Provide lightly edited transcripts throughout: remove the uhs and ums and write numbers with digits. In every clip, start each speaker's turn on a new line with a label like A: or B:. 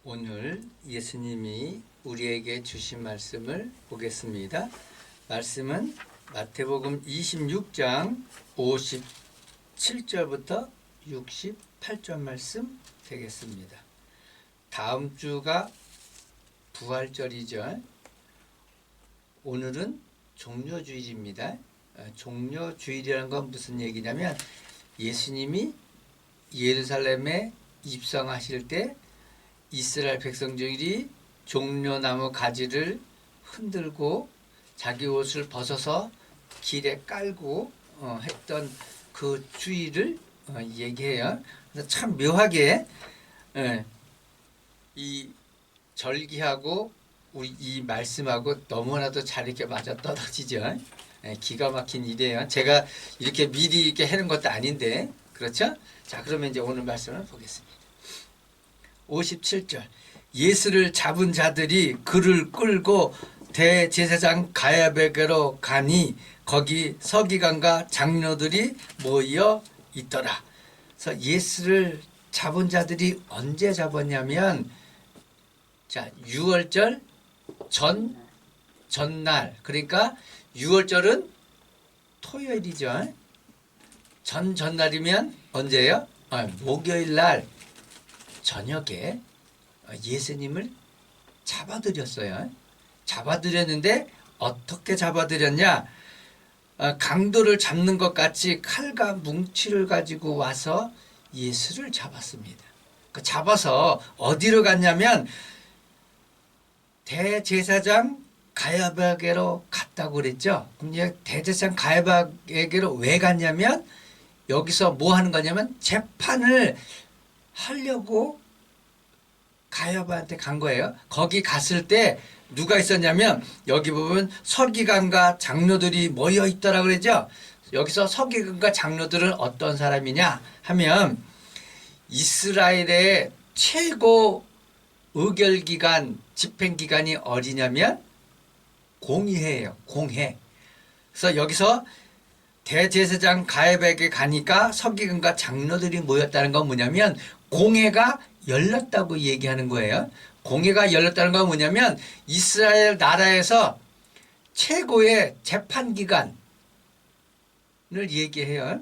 A: 오늘 예수님이 우리에게 주신 말씀을 보겠습니다. 말씀은 마태복음 26장 57절부터 68절 말씀 되겠습니다. 다음 주가 부활절이죠. 오늘은 종려주일입니다. 종려주일이라는 건 무슨 얘기냐면 예수님이 예루살렘에 입성하실 때 이스라엘 백성들이 종려나무 가지를 흔들고 자기 옷을 벗어서 길에 깔고 했던 그 주일을 얘기해요. 그래서 참 묘하게 이 절기하고 우리 이 말씀하고 너무나도 잘 이렇게 맞아 떨어지죠. 기가 막힌 일이에요. 제가 이렇게 미리 이렇게 해는 것도 아닌데, 그렇죠? 자, 그러면 이제 오늘 말씀을 보겠습니다. 57절. 예수를 잡은 자들이 그를 끌고 대제사장 가야베게로 가니 거기 서기관과 장로들이 모여 있더라. 그래서 예수를 잡은 자들이 언제 잡았냐면, 자, 6월절 전날, 그러니까 6월절은 토요일이죠. 전날이면 언제예요? 목요일 날 저녁에 예수님을 잡아들였어요. 잡아들였는데 어떻게 잡아들였냐? 강도를 잡는 것 같이 칼과 뭉치를 가지고 와서 예수를 잡았습니다. 잡아서 어디로 갔냐면 대제사장 가야바에게로 갔다고 그랬죠. 그럼 대제사장 가야바에게로 왜 갔냐면 여기서 뭐 하는 거냐면 재판을 하려고 가야바한테 간 거예요. 거기 갔을 때 누가 있었냐면 여기 보면 서기관과 장로들이 모여 있더라 그랬죠. 여기서 서기관과 장로들은 어떤 사람이냐 하면 이스라엘의 최고 의결기관, 집행기관이 어디냐면 공의회예요. 공회. 그래서 여기서 대제사장 가야바에게 가니까 서기관과 장로들이 모였다는 건 뭐냐면 공회가 열렸다고 얘기하는 거예요. 공회가 열렸다는 건 뭐냐면 이스라엘 나라에서 최고의 재판기관을 얘기해요.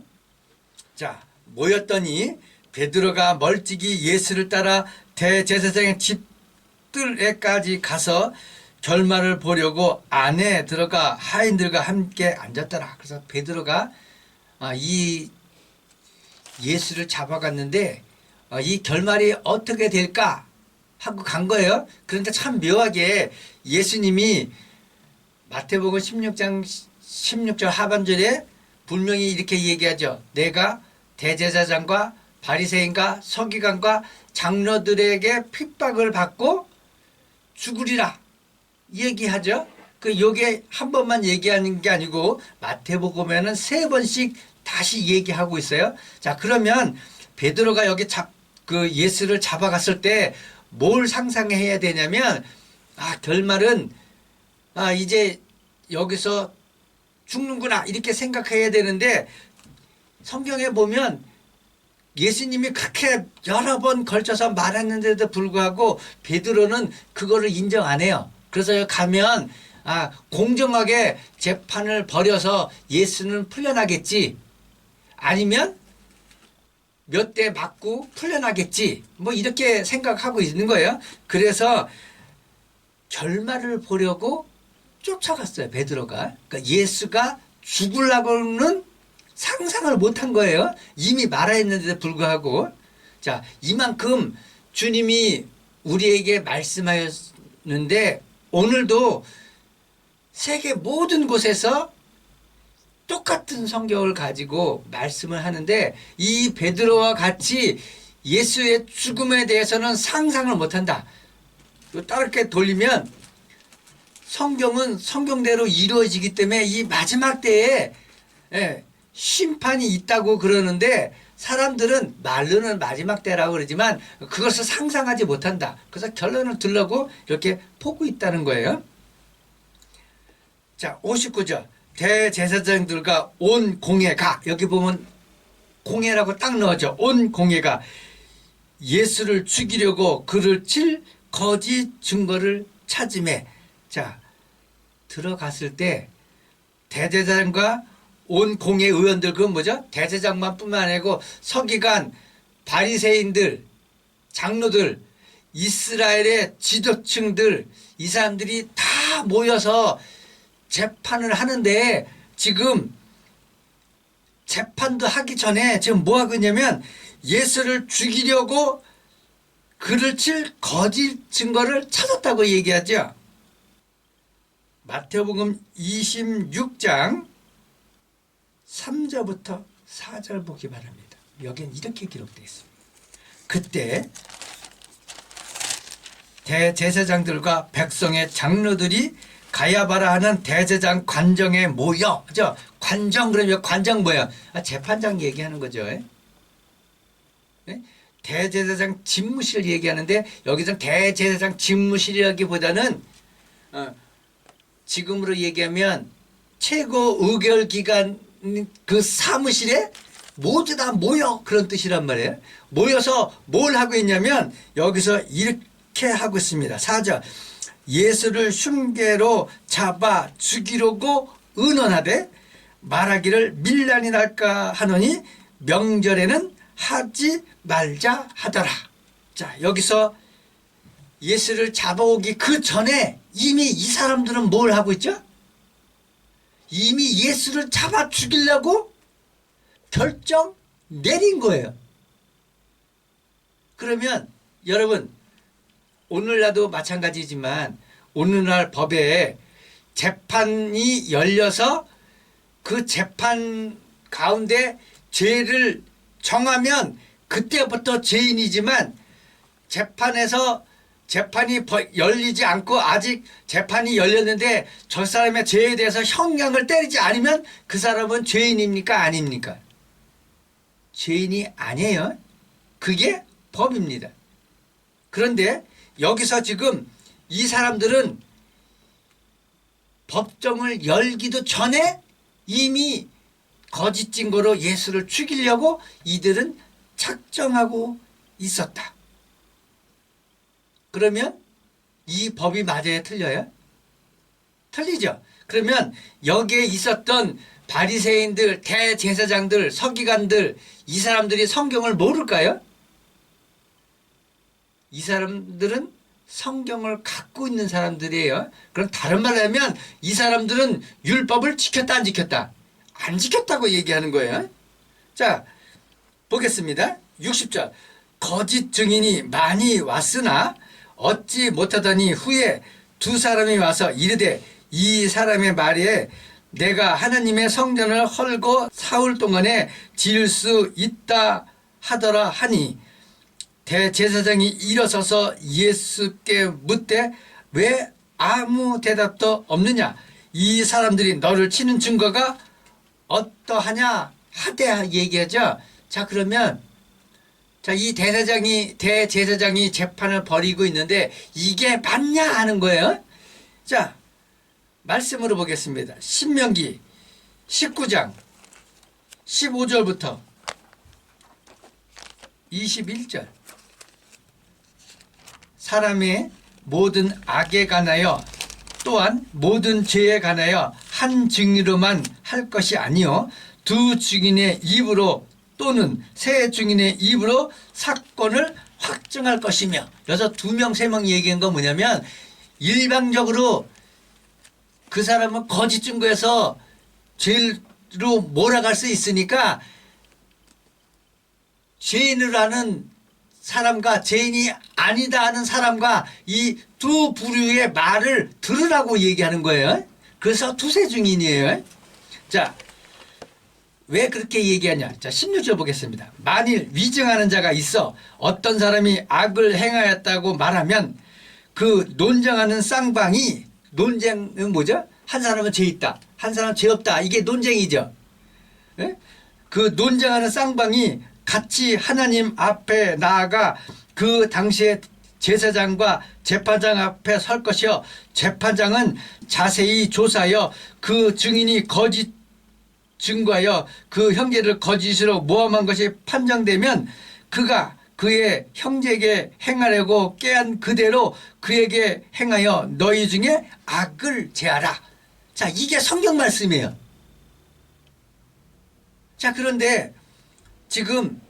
A: 자, 모였더니 베드로가 멀찍이 예수를 따라 대제사장의 집들에까지 가서 결말을 보려고 안에 들어가 하인들과 함께 앉았더라. 그래서 베드로가 이 예수를 잡아갔는데 이 결말이 어떻게 될까 하고 간 거예요. 그런데 참 묘하게 예수님이 마태복음 16장 16절 하반절에 분명히 이렇게 얘기하죠. 내가 대제사장과 바리새인과 서기관과 장로들에게 핍박을 받고 죽으리라 얘기하죠. 요게 한 번만 얘기하는 게 아니고 마태복음에는 3번씩 다시 얘기하고 있어요. 자, 그러면 베드로가 여기 예수를 잡아갔을 때 뭘 상상해야 되냐면 결말은 이제 여기서 죽는구나 이렇게 생각해야 되는데 성경에 보면 예수님이 그렇게 여러 번 걸쳐서 말했는데도 불구하고 베드로는 그거를 인정 안 해요. 그래서 가면 공정하게 재판을 벌여서 예수는 풀려나겠지, 아니면 몇 대 맞고 풀려나겠지, 뭐 이렇게 생각하고 있는 거예요. 그래서 결말을 보려고 쫓아갔어요, 베드로가. 그러니까 예수가 죽으려고는 상상을 못한 거예요. 이미 말했는데도 불구하고. 자, 이만큼 주님이 우리에게 말씀하였는데 오늘도 세계 모든 곳에서 똑같은 성경을 가지고 말씀을 하는데 이 베드로와 같이 예수의 죽음에 대해서는 상상을 못한다. 또 다르게 돌리면 성경은 성경대로 이루어지기 때문에 이 마지막 때에 심판이 있다고 그러는데 사람들은 말로는 마지막 때라고 그러지만 그것을 상상하지 못한다. 그래서 결론을 들려고 이렇게 보고 있다는 거예요. 자, 59절. 대제사장들과 온 공회가, 여기 보면 공회라고 딱 넣어져. 온 공회가 예수를 죽이려고 그를 칠 거짓 증거를 찾음에. 자, 들어갔을 때 대제사장과 온 공회 의원들, 그건 뭐죠? 대제사장만 뿐만 아니고 서기관, 바리새인들, 장로들, 이스라엘의 지도층들, 이 사람들이 다 모여서 재판을 하는데, 지금 재판도 하기 전에 지금 뭐 하고 있냐면 예수를 죽이려고 그를 칠 거짓 증거를 찾았다고 얘기하죠. 마태복음 26장 3절부터 4절 보기 바랍니다. 여기는 이렇게 기록되어 있습니다. 그때 대제사장들과 백성의 장로들이 가야바라 하는 대제사장 관정에 모여. 관정 그러면 관정 뭐야? 재판장 얘기하는 거죠. 네? 대제사장 집무실 얘기하는데 여기서 대제사장 집무실이라기보다는 지금으로 얘기하면 최고 의결기관 그 사무실에 모두 다 모여, 그런 뜻이란 말이에요. 모여서 뭘 하고 있냐면 여기서 이렇게 하고 있습니다. 4절. 예수를 흉계로 잡아 죽이려고 의논하되 말하기를 밀란이 날까 하노니 명절에는 하지 말자 하더라. 자, 여기서 예수를 잡아오기 그 전에 이미 이 사람들은 뭘 하고 있죠? 이미 예수를 잡아 죽이려고 결정 내린 거예요. 그러면 여러분, 오늘날도 마찬가지지만 오늘날 법에 재판이 열려서 그 재판 가운데 죄를 정하면 그때부터 죄인이지만, 재판에서 재판이 열리지 않고 아직 재판이 열렸는데 저 사람의 죄에 대해서 형량을 때리지 않으면 그 사람은 죄인입니까? 아닙니까? 죄인이 아니에요. 그게 법입니다. 그런데 여기서 지금 이 사람들은 법정을 열기도 전에 이미 거짓 증거로 예수를 죽이려고 이들은 작정하고 있었다. 그러면 이 법이 맞아요? 틀려요? 틀리죠. 그러면 여기에 있었던 바리새인들, 대제사장들, 서기관들, 이 사람들이 성경을 모를까요? 이 사람들은 성경을 갖고 있는 사람들이에요. 그럼 다른 말로 하면 이 사람들은 율법을 지켰다 안 지켰다? 안 지켰다고 얘기하는 거예요. 자, 보겠습니다. 60절. 거짓 증인이 많이 왔으나 얻지 못하더니 후에 두 사람이 와서 이르되 이 사람의 말에 내가 하나님의 성전을 헐고 사흘 동안에 지을 수 있다 하더라 하니, 대제사장이 일어서서 예수께 묻되 왜 아무 대답도 없느냐? 이 사람들이 너를 치는 증거가 어떠하냐 하되 얘기하죠. 자, 그러면 이 대제사장이 재판을 벌이고 있는데 이게 맞냐 하는 거예요. 자, 말씀으로 보겠습니다. 신명기 19장 15절부터 21절. 사람의 모든 악에 관하여 또한 모든 죄에 관하여 한 증인으로만 할 것이 아니요 두 증인의 입으로 또는 세 증인의 입으로 사건을 확정할 것이며. 여기서 2명 3명 얘기한 건 뭐냐면 일방적으로 그 사람은 거짓 증거에서 죄로 몰아갈 수 있으니까 죄인으로 하는 사람과 죄인이 아니다 하는 사람과 이 두 부류의 말을 들으라고 얘기하는 거예요. 그래서 두세 증인이에요. 자, 왜 그렇게 얘기하냐? 자, 16절 보겠습니다. 만일 위증하는 자가 있어 어떤 사람이 악을 행하였다고 말하면 그 논쟁하는 쌍방이, 논쟁은 뭐죠? 한 사람은 죄 있다, 한 사람은 죄 없다, 이게 논쟁이죠. 예? 그 논쟁하는 쌍방이 같이 하나님 앞에 나아가 그 당시에 제사장과 재판장 앞에 설 것이요 재판장은 자세히 조사하여 그 증인이 거짓 증거하여 그 형제를 거짓으로 모함한 것이 판정되면 그가 그의 형제에게 행하려고 꾀한 그대로 그에게 행하여 너희 중에 악을 제하라. 자, 이게 성경 말씀이에요. 자, 그런데 지금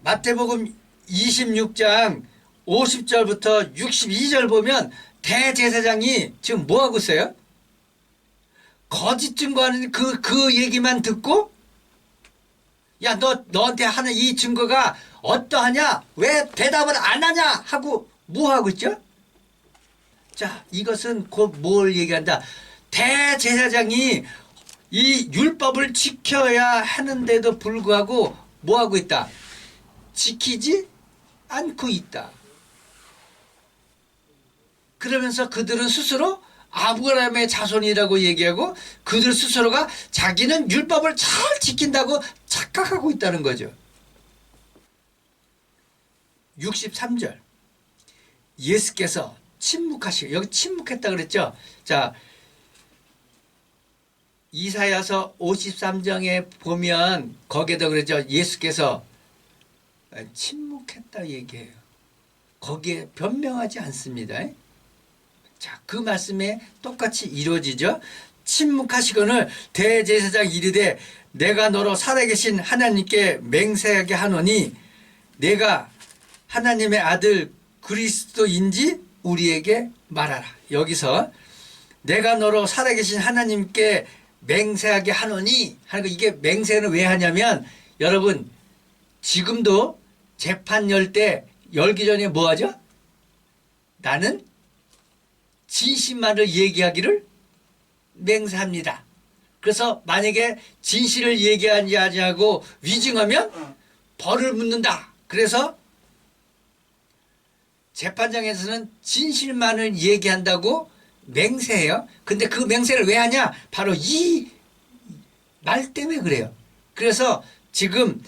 A: 마태복음 26장 50절부터 62절 보면 대제사장이 지금 뭐 하고 있어요? 거짓 증거하는 그 얘기만 듣고, 야, 너한테 하는 이 증거가 어떠하냐? 왜 대답을 안 하냐? 하고 뭐 하고 있죠? 자, 이것은 곧 뭘 얘기한다? 대제사장이 이 율법을 지켜야 하는데도 불구하고 뭐 하고 있다? 지키지 않고 있다. 그러면서 그들은 스스로 아브라함의 자손이라고 얘기하고 그들 스스로가 자기는 율법을 잘 지킨다고 착각하고 있다는 거죠. 63절 예수께서 침묵하시고, 여기 침묵했다 그랬죠. 자, 이사야서 53장에 보면 거기에도 그랬죠. 예수께서 침묵했다 얘기해요. 거기에 변명하지 않습니다. 자, 그 말씀에 똑같이 이루어지죠. 침묵하시거늘 대제사장 이르되 내가 너로 살아계신 하나님께 맹세하게 하노니 내가 하나님의 아들 그리스도인지 우리에게 말하라. 여기서 내가 너로 살아계신 하나님께 맹세하게 하노니 하는 거, 이게 맹세는 왜 하냐면 여러분 지금도 재판 열기 전에 뭐 하죠? 나는 진실만을 얘기하기를 맹세합니다. 그래서 만약에 진실을 얘기하지 않고 위증하면 벌을 묻는다. 그래서 재판장에서는 진실만을 얘기한다고 맹세해요. 근데 그 맹세를 왜 하냐? 바로 이 말 때문에 그래요. 그래서 지금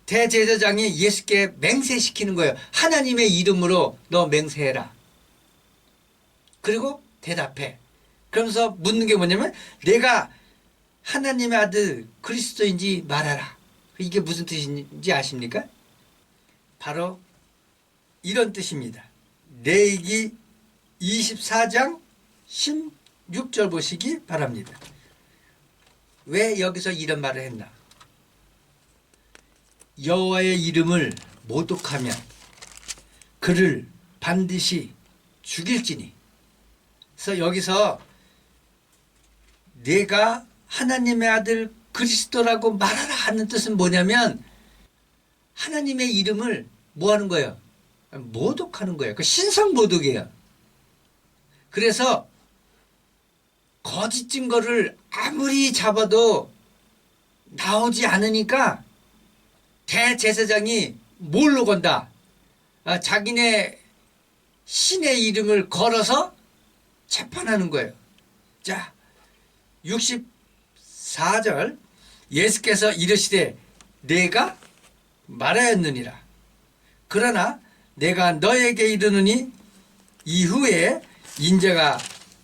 A: 대제사장이 예수께 맹세시키는 거예요. 하나님의 이름으로 너 맹세해라. 그리고 대답해. 그러면서 묻는 게 뭐냐면 내가 하나님의 아들 그리스도인지 말하라. 이게 무슨 뜻인지 아십니까? 바로 이런 뜻입니다. 레위기 24장 16절 보시기 바랍니다. 왜 여기서 이런 말을 했나? 여호와의 이름을 모독하면 그를 반드시 죽일지니. 그래서 여기서 내가 하나님의 아들 그리스도라고 말하라 하는 뜻은 뭐냐면 하나님의 이름을 뭐 하는 거예요? 모독하는 거예요. 그 신성 모독이에요. 그래서 거짓 증거를 아무리 잡아도 나오지 않으니까 대제사장이 뭘로 건다? 자기네 신의 이름을 걸어서 재판하는 거예요. 자, 64절 예수께서 이르시되 내가 말하였느니라. 그러나 내가 너에게 이르노니 이후에 인자가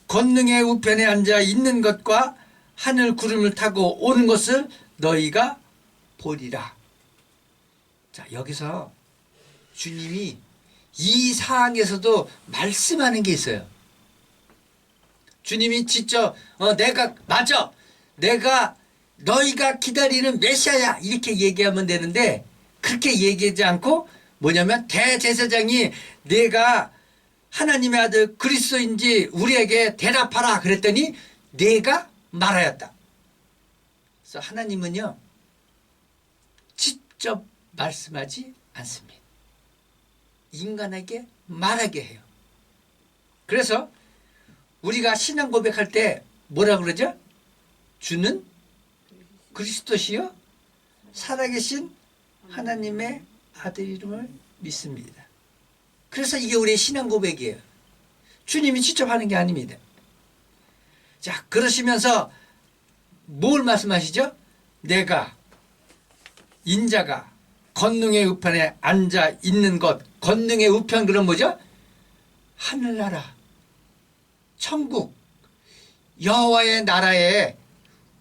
A: 권능의 우편에 앉아 있는 것과 하늘 구름을 타고 오는 것을 너희가 보리라. 자, 여기서 주님이 이 사항에서도 말씀하는 게 있어요. 주님이 직접 내가 맞아, 내가 너희가 기다리는 메시아야 이렇게 얘기하면 되는데 그렇게 얘기하지 않고 뭐냐면 대제사장이 내가 하나님의 아들 그리스도인지 우리에게 대답하라 그랬더니 내가 말하였다. 그래서 하나님은요 직접 말씀하지 않습니다. 인간에게 말하게 해요. 그래서 우리가 신앙 고백할 때 뭐라 그러죠? 주는 그리스도시요 살아계신 하나님의 아들 이름을 믿습니다. 그래서 이게 우리의 신앙 고백이에요. 주님이 직접 하는 게 아닙니다. 자, 그러시면서 뭘 말씀하시죠? 내가 인자가 권능의 우편에 앉아 있는 것. 권능의 우편 그럼 뭐죠? 하늘나라, 천국, 여호와의 나라에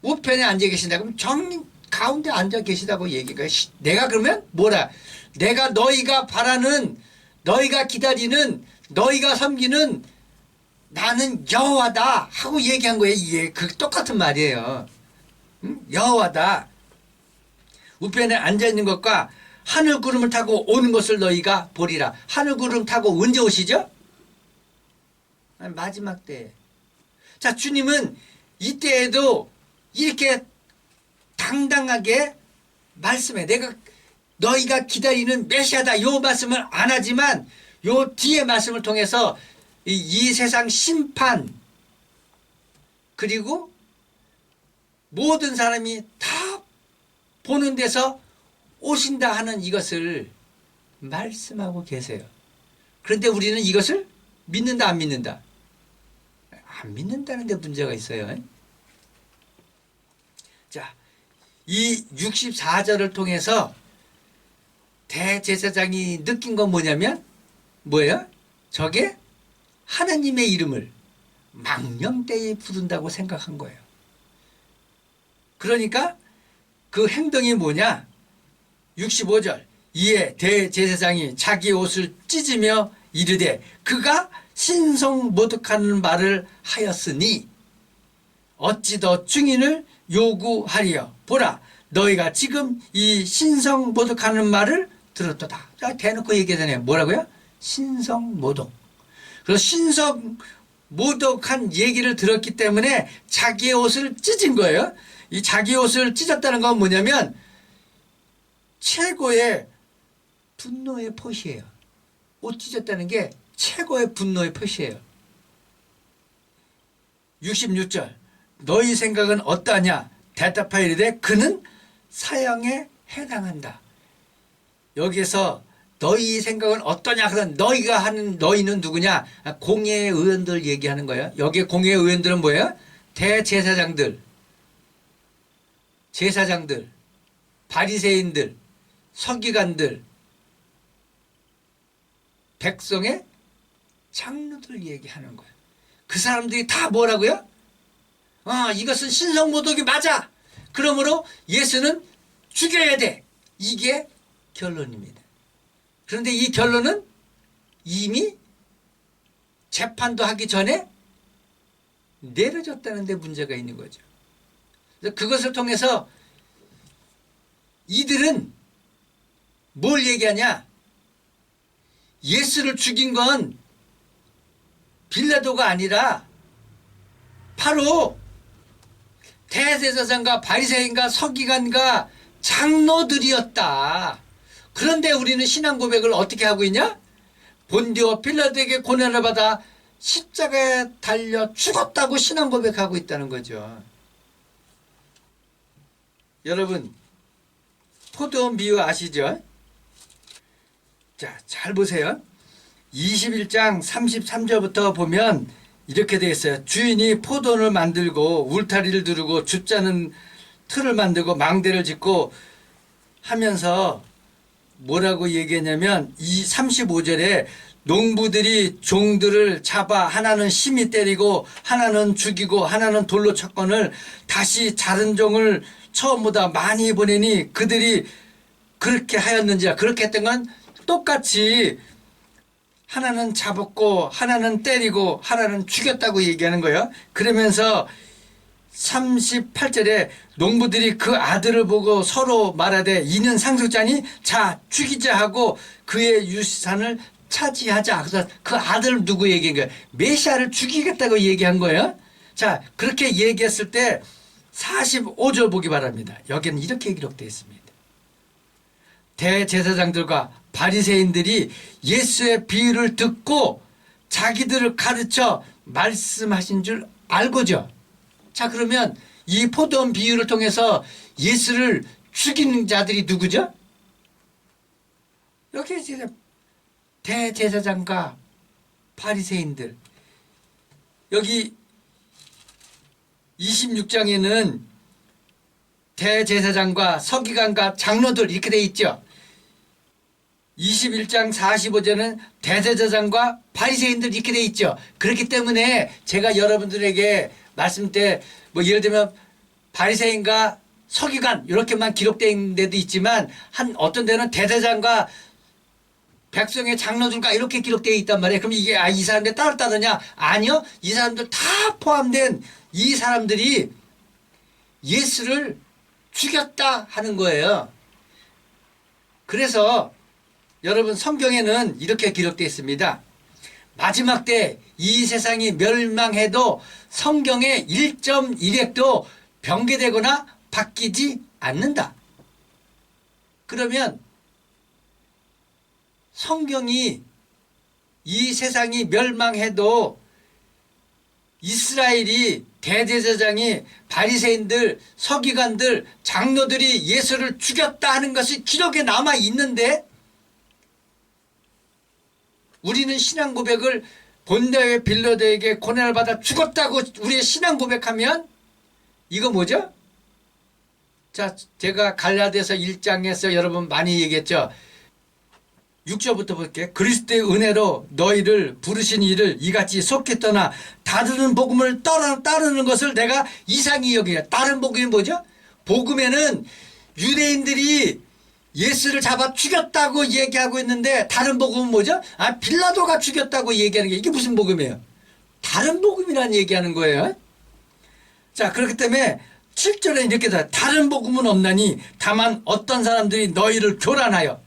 A: 우편에 앉아 계신다. 그럼 정확하게 가운데 앉아 계시다고 얘기가. 내가 그러면 뭐라? 내가 너희가 바라는, 너희가 기다리는, 너희가 섬기는 나는 여호와다 하고 얘기한 거예요. 이게 그 똑같은 말이에요. 응? 여호와다. 우편에 앉아 있는 것과 하늘 구름을 타고 오는 것을 너희가 보리라. 하늘 구름 타고 언제 오시죠? 마지막 때. 자, 주님은 이때에도 이렇게 당당하게 말씀해. 내가 너희가 기다리는 메시아다. 요 말씀을 안 하지만 요 뒤에 말씀을 통해서 이 세상 심판 그리고 모든 사람이 다 보는 데서 오신다 하는 이것을 말씀하고 계세요. 그런데 우리는 이것을 믿는다 안 믿는다? 안 믿는다는 데 문제가 있어요. 자, 이 64절을 통해서 대제사장이 느낀 건 뭐냐면 뭐예요? 저게 하나님의 이름을 망령되이 부른다고 생각한 거예요. 그러니까 그 행동이 뭐냐? 65절 이에 대제사장이 자기 옷을 찢으며 이르되 그가 신성모독하는 말을 하였으니 어찌 더 증인을 요구하리요. 보라 너희가 지금 이 신성모독하는 말을 들었도다. 자, 대놓고 얘기하잖아요. 뭐라고요? 신성모독. 그래서 신성모독한 얘기를 들었기 때문에 자기의 옷을 찢은 거예요. 이 자기 옷을 찢었다는 건 뭐냐면 최고의 분노의 표시예요. 옷 찢었다는 게 최고의 분노의 표시예요. 66절 너희 생각은 어떠하냐? 대답하여 이르되 그는 사형에 해당한다. 여기에서 너희 생각은 어떠냐? 그럼 너희가 하는 너희는 누구냐? 공회의원들 얘기하는 거예요. 여기에 공회의원들은 뭐예요? 대제사장들, 제사장들, 바리새인들, 서기관들, 백성의 장로들 얘기하는 거예요. 그 사람들이 다 뭐라고요? 이것은 신성모독이 맞아. 그러므로 예수는 죽여야 돼. 이게 결론입니다. 그런데 이 결론은 이미 재판도 하기 전에 내려졌다는 데 문제가 있는 거죠. 그것을 통해서 이들은 뭘 얘기하냐? 예수를 죽인 건 빌라도가 아니라 바로 대제사장과 바리새인과 서기관과 장로들이었다. 그런데 우리는 신앙 고백을 어떻게 하고 있냐? 본디오 빌라도에게 고난을 받아 십자가에 달려 죽었다고 신앙 고백하고 있다는 거죠. 여러분 포도원 비유 아시죠? 자, 잘 보세요. 21장 33절부터 보면 이렇게 되어 있어요. 주인이 포도원을 만들고 울타리를 두르고 줍자는 틀을 만들고 망대를 짓고 하면서 뭐라고 얘기했냐면 이 35절에 농부들이 종들을 잡아 하나는 심히 때리고 하나는 죽이고 하나는 돌로 쳤건을 다시 자른 종을 처음보다 많이 보내니 그들이 그렇게 하였는지라. 그렇게 했던 건 똑같이 하나는 잡았고 하나는 때리고 하나는 죽였다고 얘기하는 거예요. 그러면서 38절에 농부들이 그 아들을 보고 서로 말하되 이는 상속자니 자 죽이자 하고 그의 유산을 차지하자. 그래서 그 아들 누구 얘기한 거예요? 메시아를 죽이겠다고 얘기한 거예요. 자, 그렇게 얘기했을 때 45절 보기 바랍니다. 여기는 이렇게 기록되어 있습니다. 대제사장들과 바리새인들이 예수의 비유를 듣고 자기들을 가르쳐 말씀하신 줄 알고죠. 자, 그러면 이 포도원 비유를 통해서 예수를 죽이는 자들이 누구죠? 여기 대제사장과 바리새인들. 여기 26장에는 대제사장과 서기관과 장로들 이렇게 돼 있죠. 21장 45절은 대제사장과 바리새인들 이렇게 돼 있죠. 그렇기 때문에 제가 여러분들에게 말씀 때 뭐 예를 들면 바리새인과 서기관 이렇게만 기록된 데도 있지만 한 어떤 데는 대제사장과 백성의 장로들과 이렇게 기록되어 있단 말이에요. 그럼 이게 이 사람들 따르냐? 아니요. 이 사람들 다 포함된 이 사람들이 예수를 죽였다 하는 거예요. 그래서 여러분 성경에는 이렇게 기록되어 있습니다. 마지막 때 이 세상이 멸망해도 성경의 1.1획도 변개되거나 바뀌지 않는다. 그러면 성경이 이 세상이 멸망해도 이스라엘이 대제사장이 바리새인들, 서기관들, 장로들이 예수를 죽였다 하는 것이 기록에 남아 있는데 우리는 신앙 고백을 본디아의 빌라도에게 고난을 받아 죽었다고 우리의 신앙 고백하면 이거 뭐죠? 자, 제가 갈라디아서 1장에서 여러분 많이 얘기했죠. 6절부터 볼게요. 그리스도의 은혜로 너희를 부르신 이를 이같이 속히 떠나 다른 복음을 따르는 것을 내가 이상히 여기냐. 다른 복음이 뭐죠? 복음에는 유대인들이 예수를 잡아 죽였다고 얘기하고 있는데 다른 복음은 뭐죠? 빌라도가 죽였다고 얘기하는 게 이게 무슨 복음이에요? 다른 복음이라는 얘기하는 거예요. 자, 그렇기 때문에 7절에 이렇게 돼. 다른 복음은 없나니 다만 어떤 사람들이 너희를 교란하여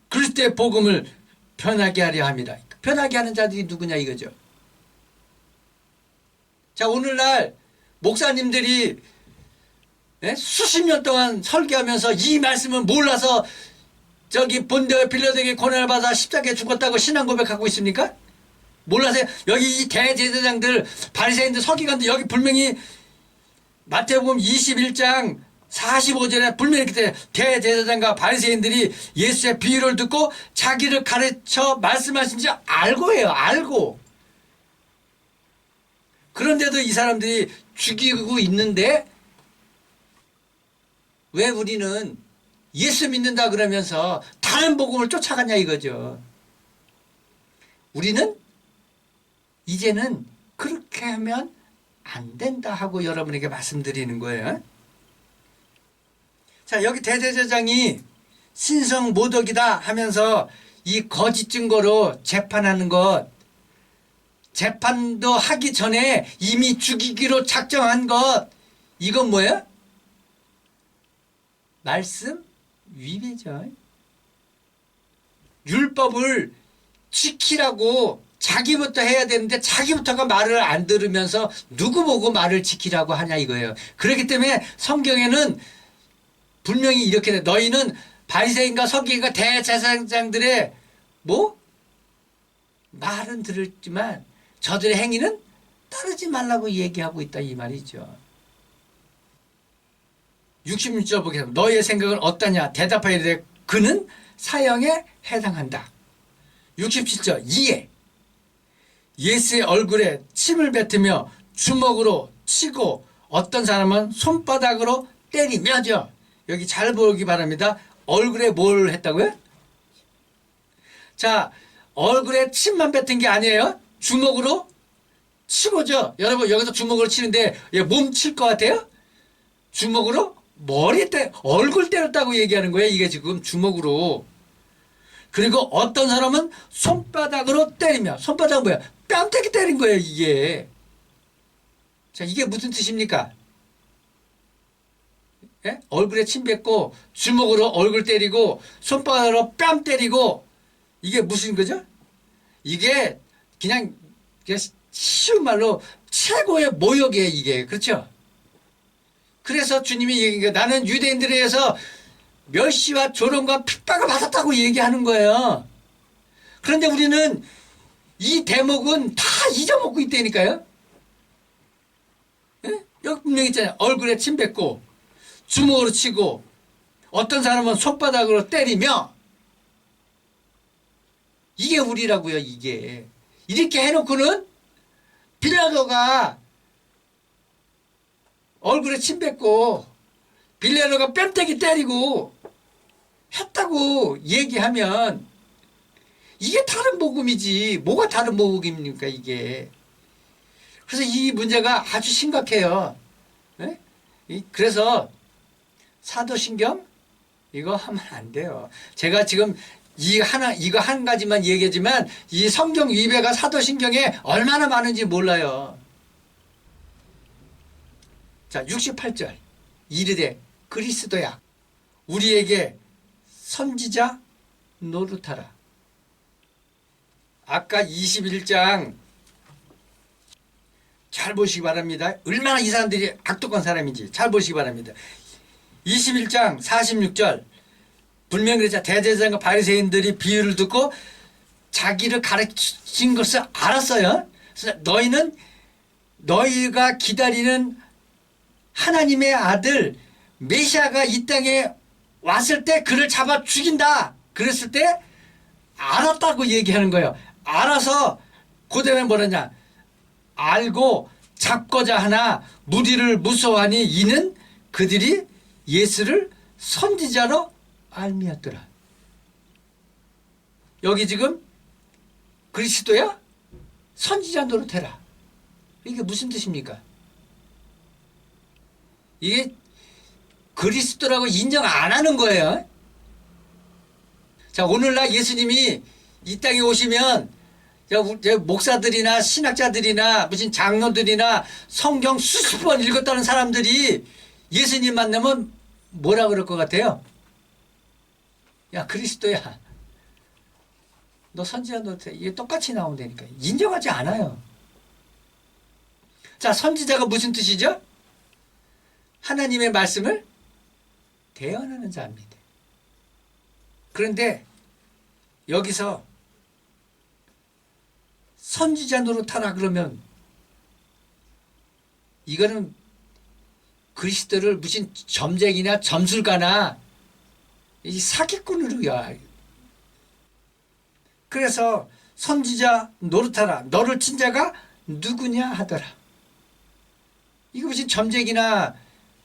A: 그리스도의 복음을 편하게 하려 합니다. 편하게 하는 자들이 누구냐 이거죠. 자, 오늘날 목사님들이 수십 년 동안 설교하면서 이 말씀을 몰라서 저기 본디아 빌라도에게 고난을 받아 십자가에 죽었다고 신앙 고백하고 있습니까? 몰라서요. 여기 이 대제사장들, 바리새인들, 서기관들 여기 분명히 마태복음 21장 45절에 분명히 이렇게 돼. 대제사장과 바리새인들이 예수의 비유를 듣고 자기를 가르쳐 말씀하신 줄 알고 해요. 알고. 그런데도 이 사람들이 죽이고 있는데 왜 우리는 예수 믿는다 그러면서 다른 복음을 쫓아가냐 이거죠. 우리는 이제는 그렇게 하면 안 된다 하고 여러분에게 말씀드리는 거예요. 자, 여기 대제사장이 신성 모독이다 하면서 이 거짓 증거로 재판하는 것, 재판도 하기 전에 이미 죽이기로 작정한 것, 이건 뭐예요? 말씀 위배죠. 율법을 지키라고 자기부터 해야 되는데 자기부터가 말을 안 들으면서 누구 보고 말을 지키라고 하냐 이거예요. 그렇기 때문에 성경에는 분명히 이렇게 돼. 너희는 바리새인과 서기관과 대제사장들의 말은 들었지만 저들의 행위는 따르지 말라고 얘기하고 있다 이 말이죠. 66절 보겠습니다. 너희의 생각은 어떠냐? 대답하이르되 그는 사형에 해당한다. 67절 이에 예수의 얼굴에 침을 뱉으며 주먹으로 치고 어떤 사람은 손바닥으로 때리며죠. 여기 잘 보기 바랍니다. 얼굴에 뭘 했다고요? 자, 얼굴에 침만 뱉은 게 아니에요. 주먹으로 치고죠. 여러분 여기서 주먹으로 치는데 몸 칠 것 같아요? 주먹으로 얼굴 때렸다고 얘기하는 거예요. 이게 지금 주먹으로. 그리고 어떤 사람은 손바닥으로 때리며, 손바닥은 뭐야? 뺨때기 때린 거예요, 이게. 자, 이게 무슨 뜻입니까? 예? 얼굴에 침 뱉고, 주먹으로 얼굴 때리고, 손바닥으로 뺨 때리고, 이게 무슨 거죠? 이게 그냥 쉬운 말로 최고의 모욕이에요, 이게. 그렇죠? 그래서 주님이 얘기한 거예요. 나는 유대인들에 의해서 멸시와 조롱과 핍박을 받았다고 얘기하는 거예요. 그런데 우리는 이 대목은 다 잊어먹고 있다니까요. 예? 여기 분명히 있잖아요. 얼굴에 침 뱉고 주먹으로 치고 어떤 사람은 손바닥으로 때리며 이게 우리라고요. 이게. 이렇게 해놓고는 빌라도가 얼굴에 침 뱉고 빌라도가 뺨때기 때리고 했다고 얘기하면 이게 다른 복음이지 뭐가 다른 복음입니까 이게. 그래서 이 문제가 아주 심각해요. 네? 그래서 사도신경 이거 하면 안 돼요. 제가 지금 이거 한 가지만 얘기하지만 이 성경 위배가 사도신경에 얼마나 많은지 몰라요. 자, 68절. 이르되 그리스도야 우리에게 선지자 노릇하라. 아까 21장 잘 보시기 바랍니다. 얼마나 이 사람들이 악독한 사람인지 잘 보시기 바랍니다. 21장 46절 분명히 그랬죠. 대제사장과 바리새인들이 비유를 듣고 자기를 가르친 것을 알았어요. 그래서 너희가 기다리는 하나님의 아들 메시아가 이 땅에 왔을 때 그를 잡아 죽인다. 그랬을 때 알았다고 얘기하는 거예요. 알아서 그다음에 뭐라냐. 알고 잡고자 하나 무리를 무서워하니 이는 그들이 예수를 선지자로 알미었더라. 여기 지금 그리스도야? 선지자 노릇해라. 이게 무슨 뜻입니까? 이게 그리스도라고 인정 안 하는 거예요. 자, 오늘날 예수님이 이 땅에 오시면 목사들이나 신학자들이나 무슨 장로들이나 성경 수십 번 읽었다는 사람들이 예수님 만나면 뭐라 그럴 것 같아요? 야, 그리스도야, 너 선지자 노릇해. 이게 똑같이 나온다니까. 인정하지 않아요. 자, 선지자가 무슨 뜻이죠? 하나님의 말씀을 대언하는 자입니다. 그런데 여기서 선지자 노릇하라 그러면 이거는 그리스도를 무슨 점쟁이나 점술가나 이 사기꾼으로야. 그래서 선지자 노릇하라. 너를 친 자가 누구냐 하더라. 이거 무슨 점쟁이나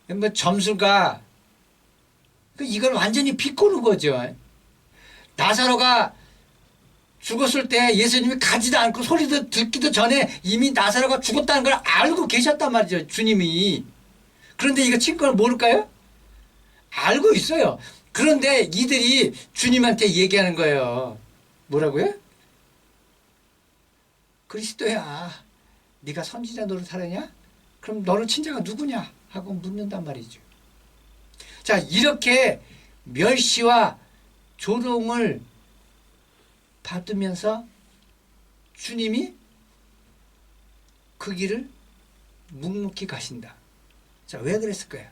A: 뭐 점술가, 이걸 완전히 비꼬는 거죠. 나사로가 죽었을 때 예수님이 가지도 않고 소리도 듣기도 전에 이미 나사로가 죽었다는 걸 알고 계셨단 말이죠. 주님이. 그런데 이거 친 걸 모를까요? 알고 있어요. 그런데 이들이 주님한테 얘기하는 거예요. 뭐라고요? 그리스도야, 네가 선지자 노릇하려냐? 그럼 너를 친 자가 누구냐? 하고 묻는단 말이죠. 자, 이렇게 멸시와 조롱을 받으면서 주님이 그 길을 묵묵히 가신다. 자, 왜 그랬을까요?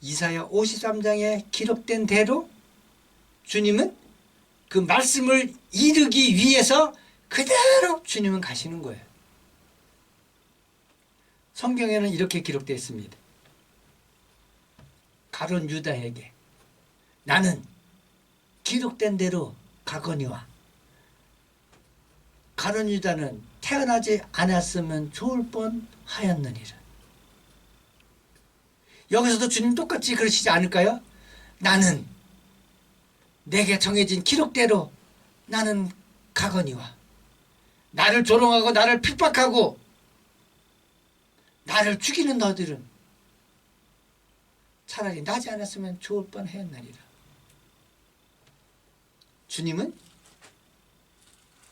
A: 이사야 53장에 기록된 대로 주님은 그 말씀을 이루기 위해서 그대로 주님은 가시는 거예요. 성경에는 이렇게 기록되어 있습니다. 가룟 유다에게 나는 기록된 대로 가거니와. 가룟 유다는 태어나지 않았으면 좋을 뻔하였느니라. 여기서도 주님 똑같이 그러시지 않을까요? 나는 내게 정해진 기록대로 나는 가거니와. 나를 조롱하고 나를 핍박하고 나를 죽이는 너들은 차라리 나지 않았으면 좋을 뻔하였느니라. 주님은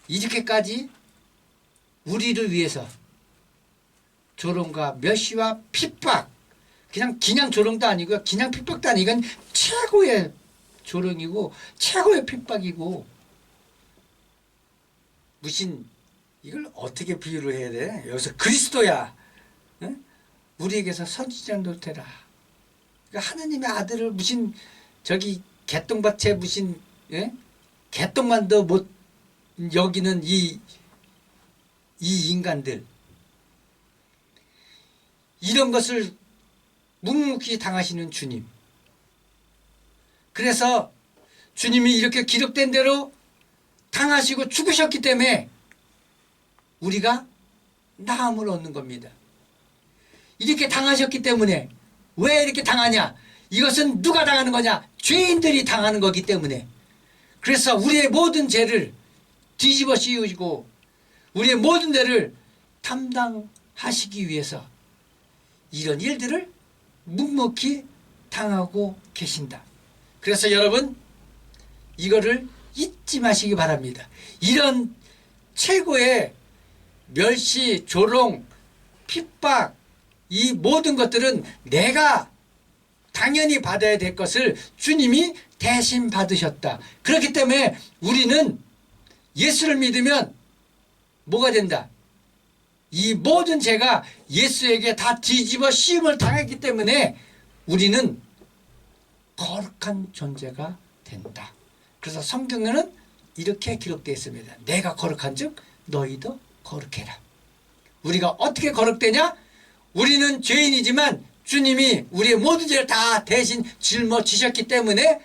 A: 이렇게까지 우리를 위해서 조롱과 멸시와 핍박, 그냥 조롱도 아니고요, 그냥 핍박도 아니고 이건 최고의 조롱이고 최고의 핍박이고, 무슨 이걸 어떻게 비유를 해야 돼? 여기서 그리스도야, 응? 우리에게서 선지자 노릇해라. 그러니까 하나님의 아들을 무슨 저기 개똥밭에 무슨, 예? 개똥만도 못 여기는 이 인간들, 이런 것을 묵묵히 당하시는 주님. 그래서 주님이 이렇게 기록된 대로 당하시고 죽으셨기 때문에 우리가 나음을 얻는 겁니다. 이렇게 당하셨기 때문에. 왜 이렇게 당하냐? 이것은 누가 당하는 거냐? 죄인들이 당하는 거기 때문에. 그래서 우리의 모든 죄를 뒤집어 씌우시고 우리의 모든 죄를 담당하시기 위해서 이런 일들을 묵묵히 당하고 계신다. 그래서 여러분 이거를 잊지 마시기 바랍니다. 이런 최고의 멸시, 조롱, 핍박 이 모든 것들은 내가 당연히 받아야 될 것을 주님이 대신 받으셨다. 그렇기 때문에 우리는 예수를 믿으면 뭐가 된다? 이 모든 죄가 예수에게 다 뒤집어 씌움을 당했기 때문에 우리는 거룩한 존재가 된다. 그래서 성경에는 이렇게 기록되어 있습니다. 내가 거룩한 즉 너희도 거룩해라. 우리가 어떻게 거룩되냐? 우리는 죄인이지만 주님이 우리의 모든 죄를 다 대신 짊어지셨기 때문에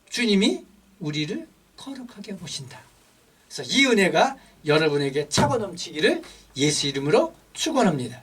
A: 주님이 우리를 거룩하게 보신다. 그래서 이 은혜가 여러분에게 차고 넘치기를 예수 이름으로 축원합니다.